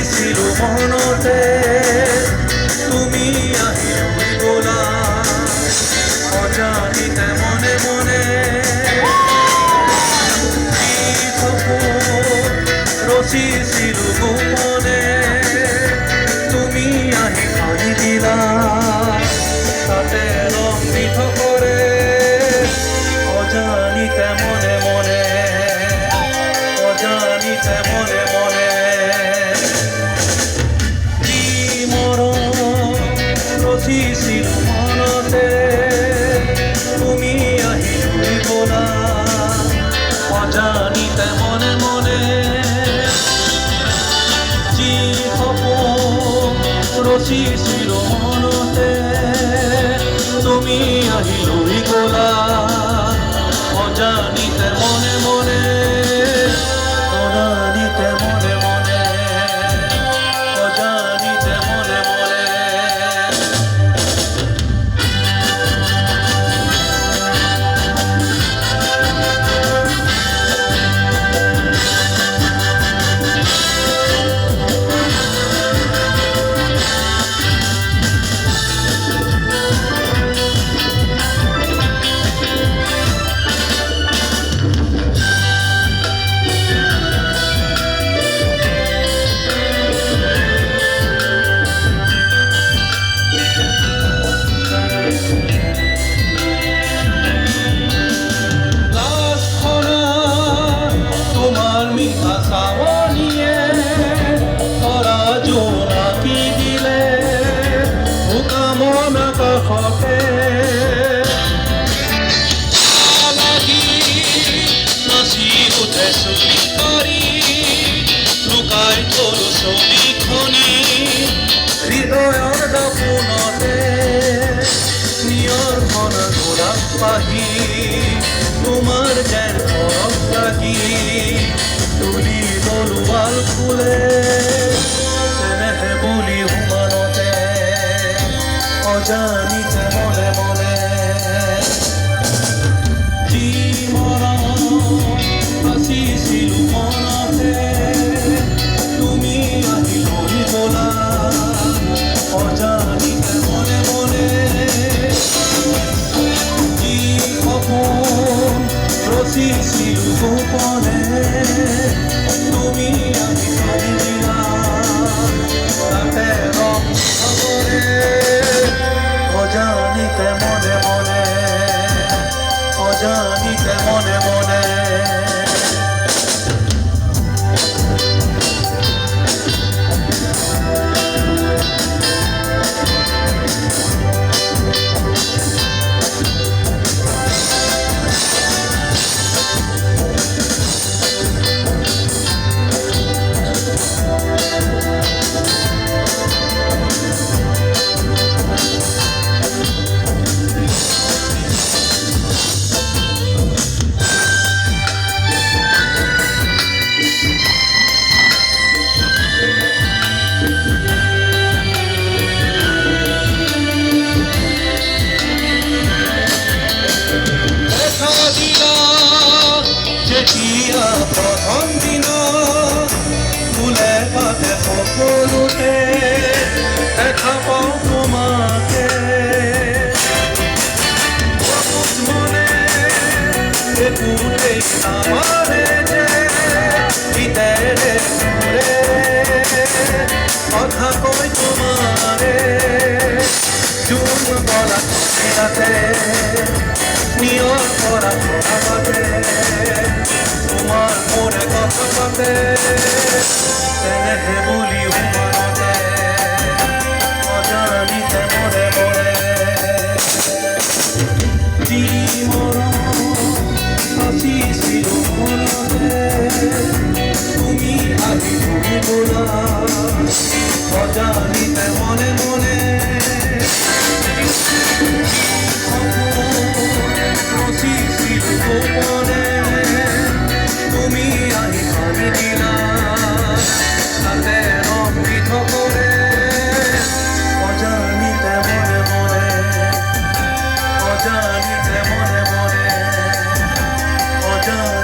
ৰচিছিলো মনতে তুমি আহি গ'লা অজানিতে মনে মনে ৰচিছিলো গোপনে তুমি আহি ভাঙি দিলা তাতে ৰং মিঠ কৰে অজানিতে মনে মনে অজানিতে মনে মনে কি মৰম ৰচিছিলো মনতে তুমি আহি গ'লা অজানিতে মনে মনে যি সপোন ৰচিছিলো মনতে তুমি আহি গ'লা অজানিতে মনে মনে অজানিতে মনে মনে অজানিতে মনে মনে হৃদয়ৰ দাপোনতে নিয়ৰখন গোলাপ পাহি তোমাৰ যেন ঘৰত লাগি তুলি ললো ৱাল ফুলে তেনেহে বুলি সমানতে অজানিতে মনে মনে যি মৰম বাচিছিলো মনতে তুমি আহি গ'লা অজানিতে মনে মনে যি সপোন ৰচিছিলো গোপনে তুমি আহি ভাঙি দিলা তাতে ৰং নকৰে অজানিতে মনে মনে অজানিতে মনে মনে প্ৰথম দিনা ফুলে পাতে সকলোতে দেখা পাওঁ তোমাকে মনে একোতে নামানে যে ভিতৰে সুৰে কথা কৈ তোমাৰে জোন গলা ইয়াতে নিয়ৰ পৰা পাতে তোমাৰ মোৰে কথা পাতে তেনেহে বুলি সমানতে অজানিতে মনে মনে যি মৰম বাচিছিলো মনতে তুমি আহি গ'লা অজানিতে মনে মনে ৰচিছিলো গোপনে তুমি আহি ভাঙি দিলা তাতে ৰং মিঠ কৰে অজানিতে মনে মনে অজানিতে মনে মনে অজানিতে